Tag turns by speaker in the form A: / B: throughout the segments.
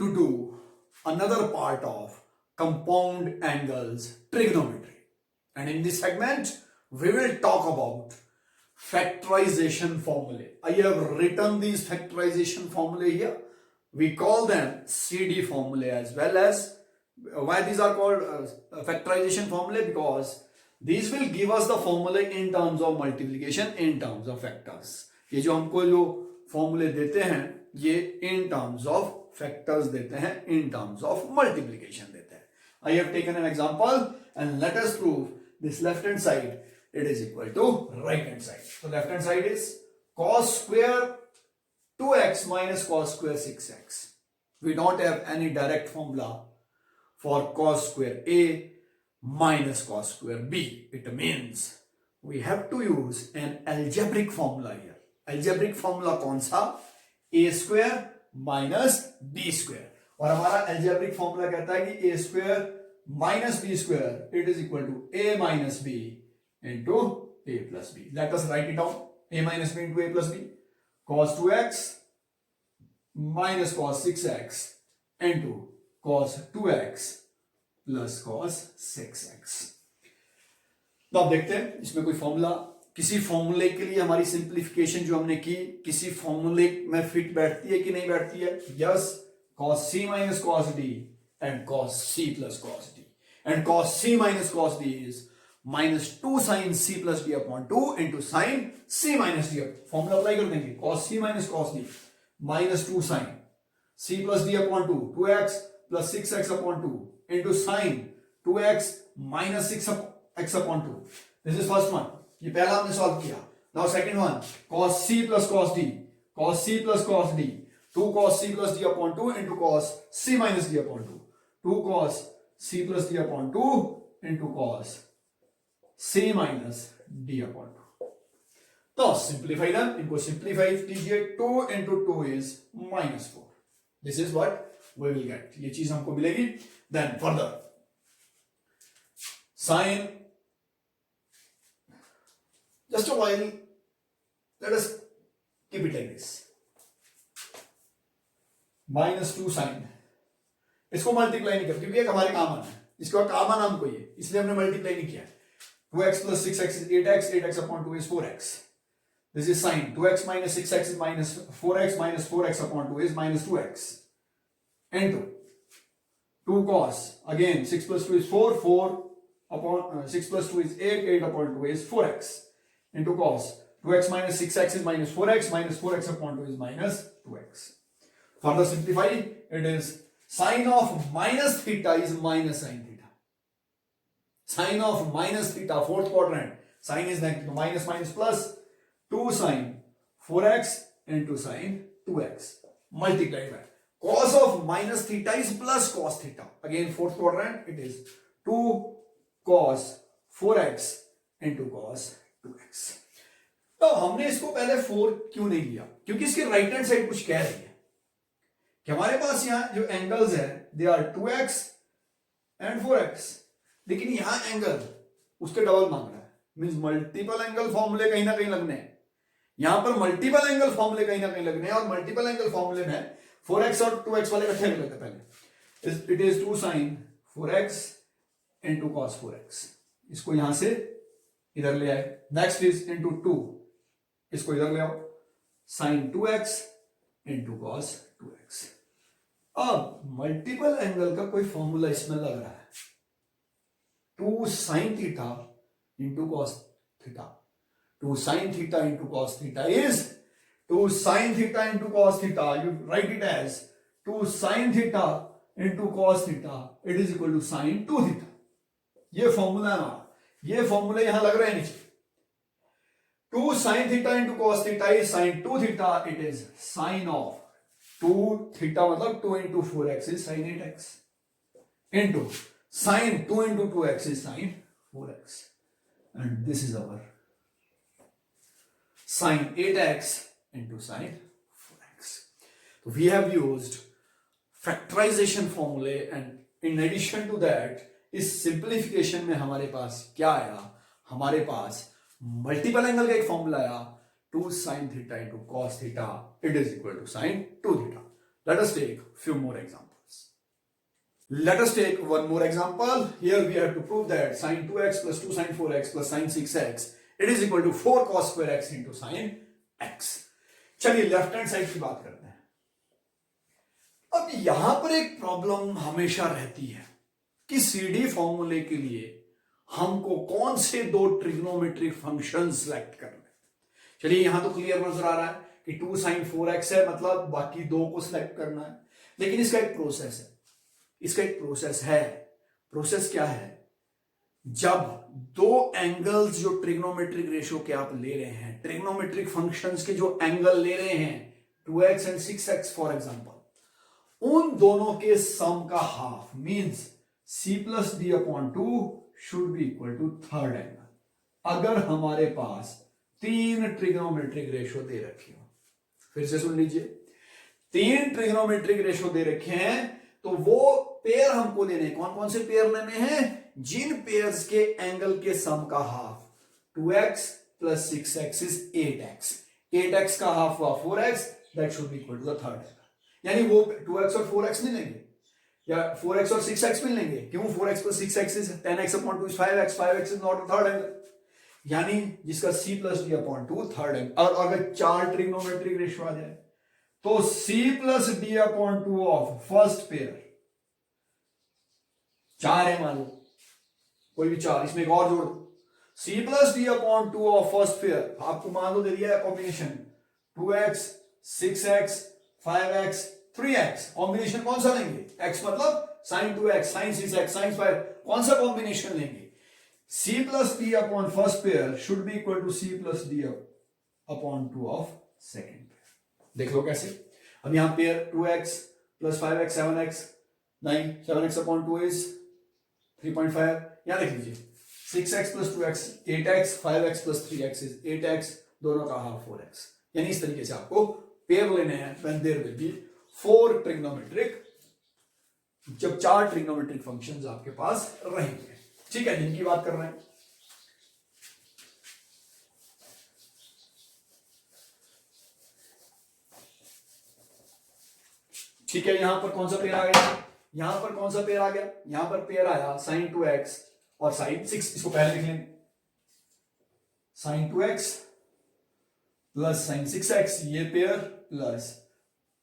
A: to do another part of compound angles trigonometry. And in this segment, we will talk about factorization formulae. I have written these factorization formulae here. We call them CD formulae as well as. Why these are called factorization formulae? Because these will give us the formula in terms of multiplication, in terms of factors. ये जो हमको जो formulae देते हैं, ये in terms of factors देते हैं, in terms of multiplication देते हैं. I have taken an example and let us prove this left hand side, it is equal to right hand side. So left hand side is cos square 2x minus cos square 6x. We don't have any direct formula for cos square a minus cos square b. It means we have to use an algebraic formula here. Algebraic formula कौन सा? a square minus b square. और हमारा algebraic formula कहता है कि a square minus b square it is equal to a minus b into a plus b. Let us write it down. A minus b into a plus b. Cos 2x minus cos 6x into cos 2x plus cos 6x. तो आप देखते हैं इसमें कोई formula, किसी फॉर्मूले के लिए हमारी सिंप्लीफिकेशन जो हमने की किसी फॉर्मूले में फिट बैठती है कि नहीं बैठती है? Yes. cos c minus cos d and cos c plus cos d, and cos c minus cos d is minus 2 sin c plus d upon 2 into sin c minus d. Formula apply कर देंगे. cos c minus cos d minus 2 sin c plus d upon 2, 2x plus 6x upon 2 into sin 2x minus 6x upon 2. This is first one. ये पहला हमने solve किया. Now second one, cos c plus cos d, cos c plus cos d, 2 cos c plus d upon 2 into cos c minus d upon 2, 2 cos c plus d upon 2 into cos c minus d upon 2. तो simplify them. इनको simplify कीजिए. 2 into 2 is minus 4. This is what we will get. ये चीज हमको मिलेगी. Then further, sin, just a while, let us keep it like this. minus 2 sin, इसको multiply नहीं कर क्योंकि एक हमारे कॉमन है, इसका कॉमन हमको ये, इसलिए हमने मल्टीप्लाई नहीं किया. 2x plus 6x is 8x, 8x upon 2 is 4x. This is sin 2x minus 6x is minus 4x, minus 4x upon 2 is minus 2x into 2 cos, again 6 plus 2 is 4, 4 upon 6 plus 2 is 8, 8 upon 2 is 4x into cos 2x minus 6x is minus 4x, minus 4x upon 2 is minus 2x. Further simplify, it is sin of minus theta is minus sin theta. Sin of minus theta, fourth quadrant, sin is negative, minus minus plus 2 sin 4x into sin 2x multiplied by cos of minus theta is plus cos theta. Again fourth quadrant, it is 2 cos 4x into cos 2x. तो हमने इसको पहले 4 क्यों नहीं लिया? क्योंकि इसकी right hand side कुछ कह रही है कि हमारे पास यहां जो एंगल्स है they are 2x and 4x, लेकिन यहां एंगल उसके डबल मांग रहा है. मींस मल्टीपल एंगल फॉर्मूले कहीं ना कहीं लगने हैं. यहां पर मल्टीपल एंगल फॉर्मूले कहीं ना कहीं लगने हैं, और मल्टीपल एंगल फॉर्मूले में 4x और 2x वाले इकट्ठे कर लेते हैं पहले. It is 2 sin 4x into cos 4x. इसको यहां से इधर ले आए. नेक्स्ट इज into 2, इसको इधर ले आओ. sin 2x into cos 2x. अब मल्टीपल एंगल का कोई फॉर्मूला इसमें लग रहा है. 2 sin theta into cos theta. 2 sin theta into cos theta is 2 sin theta into cos theta. You write it as 2 sin theta into cos theta. It is equal to sin 2 theta. ये formula है हमारा. ये formula यहां लग रहा है नीचे. 2 sin theta into cos theta is sin 2 theta. It is sin of 2 theta मतलब 2 into 4x is sin 8x into sin 2 into 2x is sin 4x, and this is our sin 8x into sin 4x. So we have used factorization formula, and in addition to that इस simplification में हमारे पास क्या आया? हमारे पास multiple angle का एक formula आया 2 sin theta into cos theta. It is equal to sin 2 theta. Let us take few more examples. Let us take one more example. Here we have to prove that sin 2x plus 2 sin 4x plus sin 6x it is equal to 4 cos square x into sin x. चलिए left hand side की बात करते हैं. अब यहां पर एक problem हमेशा रहती है कि सीडी फॉर्मूले के लिए हमको कौन से दो ट्रिग्नोमेट्रिक फंक्शन सिलेक्ट करने. चलिए यहां तो क्लियर नजर आ रहा है कि 2 sin 4x है, मतलब बाकी दो को सिलेक्ट करना है. लेकिन इसका एक प्रोसेस है. प्रोसेस क्या है? जब दो एंगल्स जो ट्रिग्नोमेट्रिक रेशियो के आप ले रहे हैं, ट्रिग्नोमेट्रिक फंक्शंस के जो एंगल ले रहे हैं 2x and 6x for example, उन दोनों के सम का half means c plus D upon 2 should be equal to third angle. अगर हमारे पास तीन ट्रिग्नोमेट्रिक रेशियो दे रखे हो, फिर से सुन लीजिए, तीन ट्रिग्नोमेट्रिक रेशियो दे रखे हैं तो वो पेयर हमको लेने हैं. कौन कौन से पेयर लेने हैं? जिन पेयर्स के एंगल के सम का half 2x plus 6x is 8x. 8x का हाफ हुआ 4x, that should be equal to the third angle. यानी वो 2x और 4x नहीं लेंगे या 4x और 6x मिल लेंगे. क्यों? 4x plus 6x is 10x upon 2 is 5x. 5x is not a third angle. यानी जिसका c plus D upon 2 third angle. और अगर चार ट्रिग्नोमेट्रिक रेशियो आ जाए तो c plus D upon 2 of first pair, चार है मान लो, कोई भी चार, इसमें एक और जोड़ दो, c plus D upon 2 of first pair आपको मान लो दे दिया है combination 2x 6x 5x 3x. Combination कौन सा लेंगे? x मतलब sin 2x sin 6x sin 5, कौन सा कॉम्बिनेशन लेंगे? c plus D upon first pair should be equal to c plus D upon 2 of second pair. देख लो कैसे. अब यहां pair 2x plus 5x 7x 9, 7x upon 2 is 3.5. यहां देख लीजिए 6x plus 2x 8x 5x plus 3x is 8x, दोनों का हाफ 4x. यानी इस तरीके से आपको पेयर लेने हैं when there will be 4 trigonometric, जब चार ट्रिग्नोमेट्रिक फंक्शंस आपके पास रहेंगे. ठीक है, जिनकी बात कर रहे हैं. ठीक है, यहां पर कौन सा पेयर आ गया? यहां पर कौन सा पेयर आ गया? यहां पर पेयर आया sin 2x और sin 6. इसको पहले लिख लेंगे, sin 2x plus sin 6x ये पेयर प्लस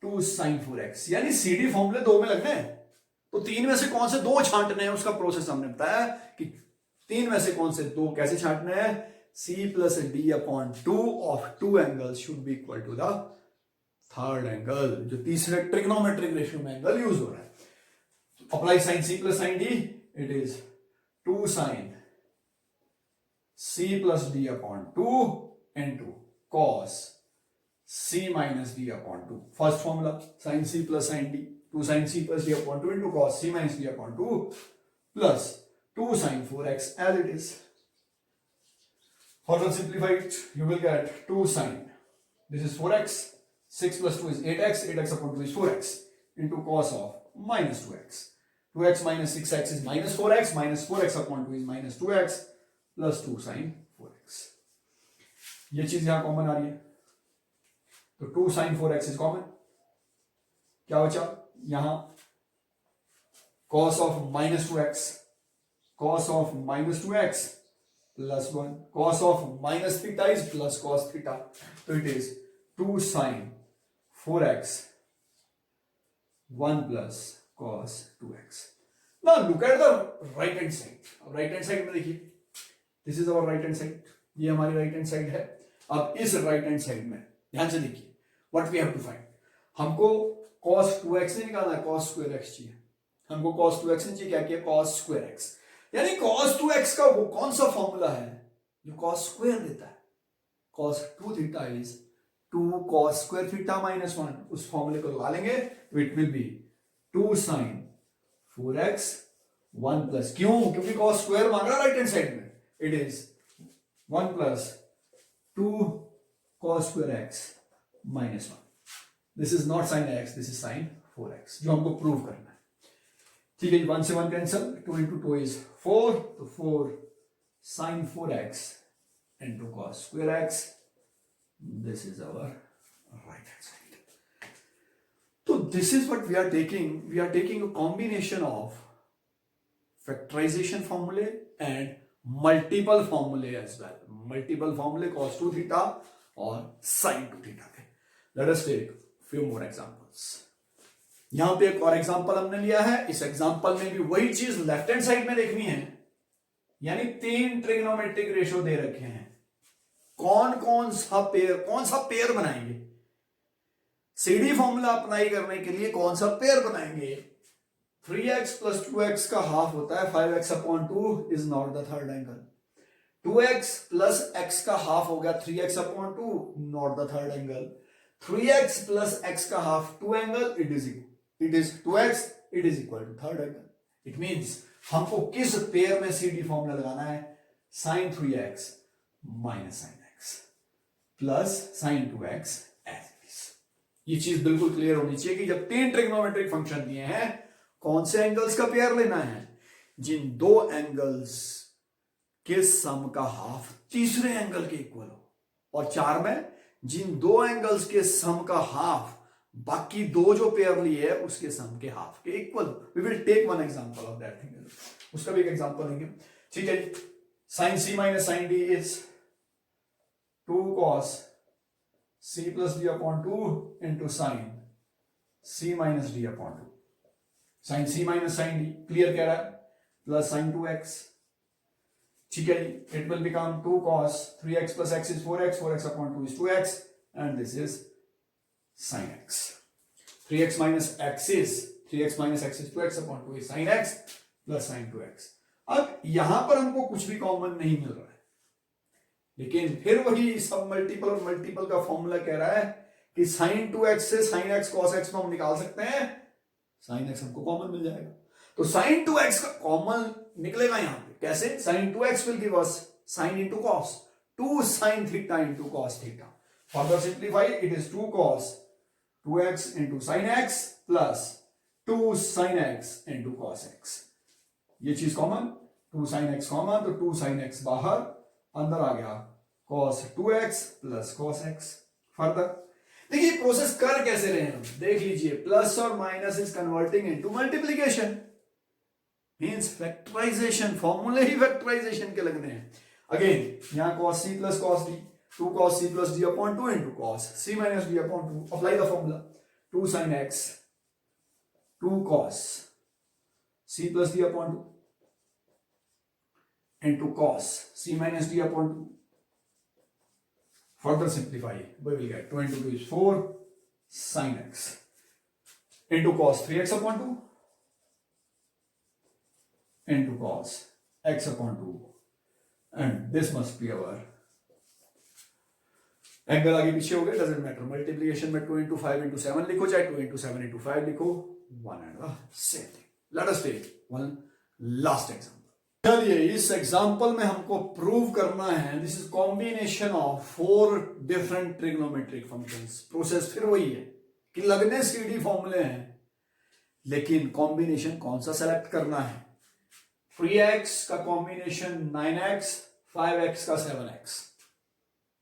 A: 2 sin 4x. यानी सीडी फॉर्मूले दो में लगने हैं. तो तीन में से कौन से दो छांटने हैं उसका प्रोसेस हमने बताया कि तीन में से कौन से दो कैसे छांटने हैं. c plus D upon 2 of two angles should be equal to the third angle, जो तीसरे ट्रिग्नोमेट्रिक रेशियो में एंगल यूज हो रहा है. Apply sine c plus sine d, it is 2 sine c plus D upon 2 into cos c minus D upon 2. First formula sine c plus sine d, 2 sine c plus D upon 2 into cos c minus D upon 2 plus 2 sine 4x as it is. Further simplify it, you will get 2 sin, this is 4x, 6 plus 2 is 8x, 8x upon 2 is 4x into cos of minus 2x. 2x minus 6x is minus 4x, minus 4x upon 2 is minus 2x plus 2 sin 4x. ये चीज यहां common आ रही है तो 2 sin 4x is common. क्या बचा यहां? cos of minus 2x, cos of minus 2x plus 1, cos of minus theta is plus cos theta, so it is 2 sin 4x 1 plus cos 2x. Now look at the right hand side. अब right hand side में देखिए, this is our right hand side, ये हमारी right hand side है. अब इस right hand side में ध्यान से देखिए, what we have to find, हमको cos 2x नहीं निकालना है, cos square x चाहिए. हमको cos 2x नहीं चाहिए, क्या किया? cos square x. यानी cos 2x का वो कौन सा फॉर्मूला है जो cos स्क्वायर देता है? cos 2 theta is 2 cos square theta minus 1. उस फॉर्मूले को लगा लेंगे तो it will be 2 sin 4x 1 plus, क्यों? क्योंकि cos स्क्वायर मांग रहा राइट हैंड साइड में. It is 1 plus 2 cos square x minus 1. This is not sin x, this is sin 4x, जो हमको प्रूव करना है. ठीक है, 1 से 1 कैंसल, 2 into 2 is 4, तो 4 sin 4x into cos square x. This is our right hand side. तो this is what we are taking. We are taking a combination of factorization formulae and multiple formulae as well. Multiple formulae cos 2 theta और sin 2 theta के. Let us take few more examples. यहां पे एक और example हमने लिया है. इस एग्जांपल में भी वही चीज लेफ्ट हैंड साइड में देखनी है, यानी 3 ट्रिग्नोमेट्रिक रेशो दे रखे हैं. कौन सा पेयर बनाएंगे? सीडी फॉर्मूला अप्लाई करने के लिए कौन सा पेयर बनाएंगे? 3x plus 2x का हाफ होता है 5x upon 2 is not the third angle. 2x plus x का हाफ हो गया 3x upon 2, not the third angle. 3x plus x का half 2 angle, it is 2x, it is equal to third angle. It means हमको किस pair में CD formula लगाना है? sin 3x minus sin x plus sin 2x as it is. ये चीज बिल्कुल clear होनी चाहिए कि जब 3 ट्रिग्नोमेट्रिक फंक्शन दिए हैं, कौन से एंगल्स का पेयर लेना है? जिन 2 एंगल्स के सम का हाफ तीसरे एंगल के इक्वल हो, और 4 में जिन 2 एंगल्स के सम का हाफ बाकी 2 जो पेयर लिए है उसके सम के हाफ के equal. We will take one example of that thing. उसका भी एक एग्जांपल लेंगे. ठीक है. sin c minus sin d is 2 cos c plus d upon 2 into sin c minus d upon 2. sin c minus sin d clear कह रहा है, plus sin 2x. ठीक है जी. It will become 2 cos 3x plus x is 4x, 4x upon 2 is 2x, and this is sin x. 3x minus x is 2x upon 2 is sin x plus sin 2x. अब यहां पर हमको कुछ भी common नहीं मिल रहा है, लेकिन फिर वही सब मल्टीपल और मल्टीपल का फॉर्मूला कह रहा है कि sin 2x से sin x cos x में हम निकाल सकते हैं. sin x हमको कॉमन मिल जाएगा, तो sin 2x का कॉमन निकलेगा यहां पे. कैसे? sin 2x will give us sin into cos, 2 sin theta into cos theta. Further simplify, it is 2 cos 2x into sin x plus 2 sin x into cos x. ये चीज common, 2 sin x common, तो 2 sin x बाहर, अंदर आ गया cos 2x plus cos x. Further देखिए process कर कैसे रहे हैं हम, देख लीजिए. प्लस और minus is converting into multiplication, means factorization. फॉर्मूले ही फैक्टराइजेशन के लगने हैं. अगेन यहां cos c plus cos d, 2 cos c plus d upon 2 into cos c minus d upon 2. Apply the formula. 2 sin x, 2 cos c plus d upon 2 into cos c minus d upon 2. Further simplify, we will get 2 into 2 is 4 sin x into cos 3x upon 2 into cos x upon 2, and this must be our angle. आगे पीछे हो गए, doesn't matter. Multiplication में 2 into 5 into 7 लिखो, चाहे 2 into 7 into 5 लिखो, one and the same thing. Let us take one last example. चलिए इस एग्जाम्पल में हमको प्रूव करना है, this is combination of 4 different trigonometric functions. Process फिर वही है कि लगने सीडी फॉर्मूले हैं, लेकिन कॉम्बिनेशन कौन सा सेलेक्ट करना है. 3x का कॉम्बिनेशन 9x, 5x का 7x,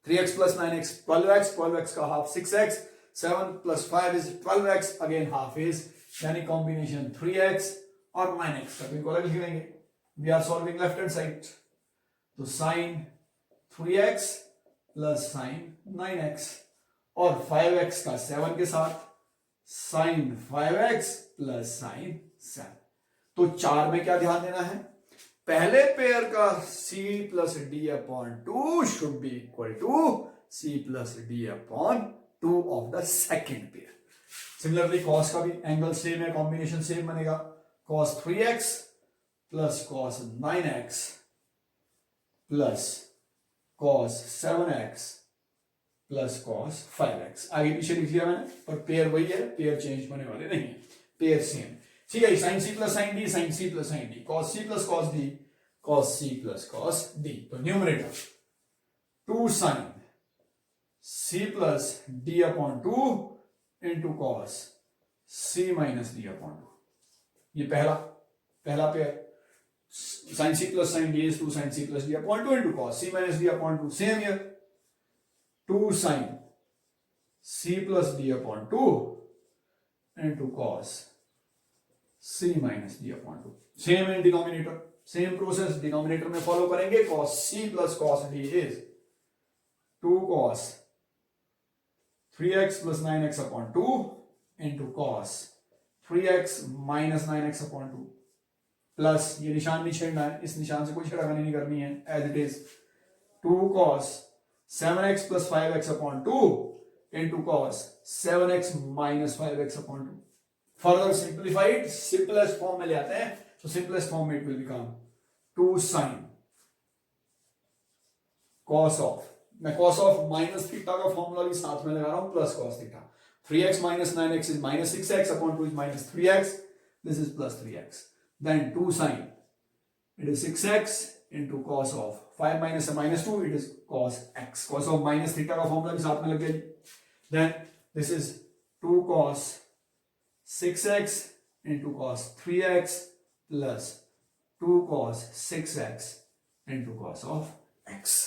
A: 3x plus 9x 12x, 12x का half 6x, 7 plus 5 is 12x, again half is, यानी कॉम्बिनेशन 3x और 9x का इनको अलग लिख लेंगे. We are solving left hand side, तो sin 3x plus sin 9x और 5x का 7 के साथ sin 5x plus sin 7. तो 4 में क्या ध्यान देना है? पहले पेयर का c plus d upon 2 should be equal to c plus d upon 2 of the second pair. Similarly cos का भी एंगल सेम है, कॉम्बिनेशन सेम बनेगा. cos 3x plus cos 9x plus cos 7x plus cos 5x. आगे पीछे लिख दिया मैंने, पर पेयर वही है, पेयर चेंज होने वाले नहीं है, पेयर सेम. ठीक है. sin c plus sin d, sin c plus sin d, cos c plus cos d, cos c plus cos d. तो numerator 2 sin c plus d upon 2 into cos c minus d upon 2. ये पहला pair. sin c plus sin d is 2 sin c plus d upon 2 into cos c minus d upon 2. Same here. 2 sin c plus d upon 2 into cos c minus d upon 2. Same in denominator, same process denominator में follow करेंगे. cos c plus cos d is 2 cos 3x plus 9x upon 2 into cos 3x minus 9x upon 2 plus ये निशान नहीं छेड़ना है, इस निशान से कोई छेड़खानी नहीं करनी है, as it is 2 cos 7x plus 5x upon 2 into cos 7x minus 5x upon 2. Further simplified, simplest form में ले आते हैं, so simplest form it will become 2 sin cos of, मैं cos of minus theta का formula भी साथ में लगा रहा हूं, plus cos theta. 3x minus 9x is minus 6x upon 2 is minus 3x, this is plus 3x. Then 2 sin, it is 6x into cos of 5 minus a minus 2, it is cos x. Cos of minus theta का formula भी साथ में लग गई. Then this is 2 cos 6x into cos 3x plus 2 cos 6x into cos of x.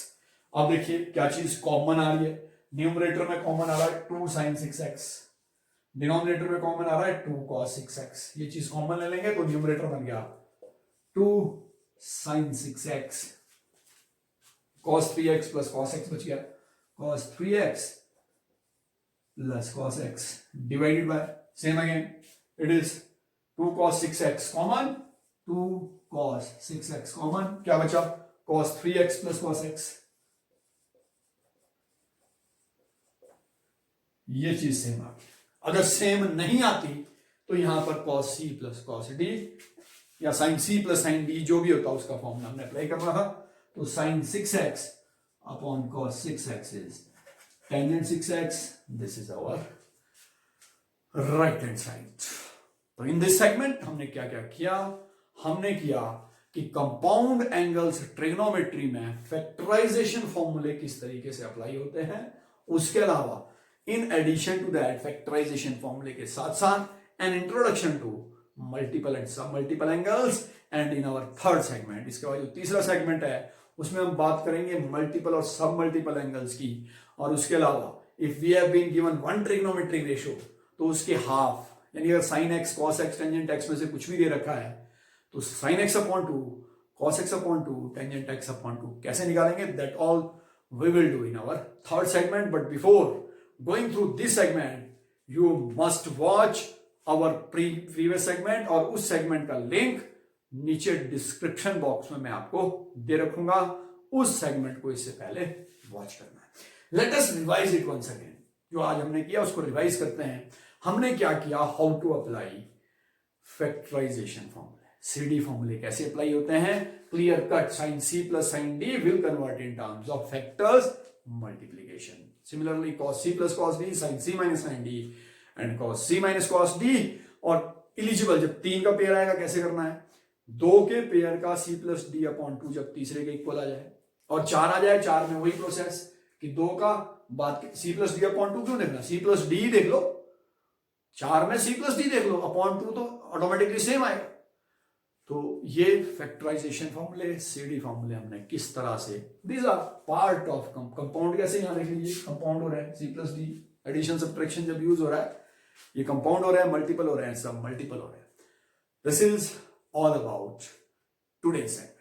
A: अब देखिए क्या चीज कॉमन आ रही है. न्यूमरेटर में कॉमन आ रहा है 2 sin 6x, डिनोमिनेटर में कॉमन आ रहा है 2 cos 6x. ये चीज कॉमन ले लेंगे तो न्यूमरेटर बन गया 2 sin 6x cos 3x plus cos x बच गया cos 3x plus cos x divided by same again it is 2 cos 6x common, 2 cos 6x common, क्या बचा cos 3x plus cos x. ये चीज सेम आ गई. अगर सेम नहीं आती तो यहां पर cos c plus cos d या sin c plus sin d जो भी होता उसका फॉर्मूला हमने अप्लाई करना था. तो sin 6x upon cos 6x is tangent 6x. This is our right hand side. तो इन दिस सेगमेंट हमने क्या क्या किया, हमने किया कि कंपाउंड एंगल्स ट्रिग्नोमेट्री में फैक्टराइजेशन फॉर्मूले किस तरीके से अप्लाई होते हैं. उसके अलावा in addition to that factorisation फॉर्मूले के साथ साथ an introduction to multiple and sub multiple angles. And in our third segment, इसके बाद जो तीसरा सेगमेंट है उसमें हम बात करेंगे मल्टीपल और सब मल्टीपल एंगल्स की. और उसके अलावा if we have been given one trigonometric ratio तो उसके हाफ, यानी अगर sine X cos X tangent X में से कुछ भी दे रखा है तो sine X upon 2 cos X upon 2 tangent X upon 2 कैसे निकालेंगे, that all we will do in our third segment. But before going through this segment you must watch our previous segment, और उस सेगमेंट का link नीचे description box में मैं आपको दे रखूंगा. उस सेगमेंट को इससे पहले वॉच करना है. Let us revise it once again. जो आज हमने किया उसको रिवाइज करते हैं. हमने क्या किया, हाउ टू अप्लाई फैक्टराइजेशन फॉर्मूले. सीडी फॉर्मूले कैसे अप्लाई होते हैं, clear cut. Sine C plus sine D will convert in terms of factors multiplication. Similarly cos c plus cos d, sin c minus sin d and cos c minus cos d. और eligible जब 3 का pair आएगा कैसे करना है, 2 के pair का c plus d upon 2 जब तीसरे के इक्वल आ जाए, और 4 आ जाए, 4 में वही प्रोसेस कि 2 का बाद c plus d अपॉन 2 क्यों देखना, c plus d देख लो, 4 में c plus d देख लो, अपॉन 2 तो ऑटोमेटिकली सेम आएगा. तो ये फैक्टराइजेशन फॉर्मूले, सीडी फॉर्मूले हमने किस तरह से, these are part of compound. कैसे यहां देख लीजिए कंपाउंड हो रहा है, c plus d addition subtraction जब यूज हो रहा है, ये कंपाउंड हो रहा है, मल्टीपल हो रहा है, सब मल्टीपल हो रहा है. This is all about today's segment.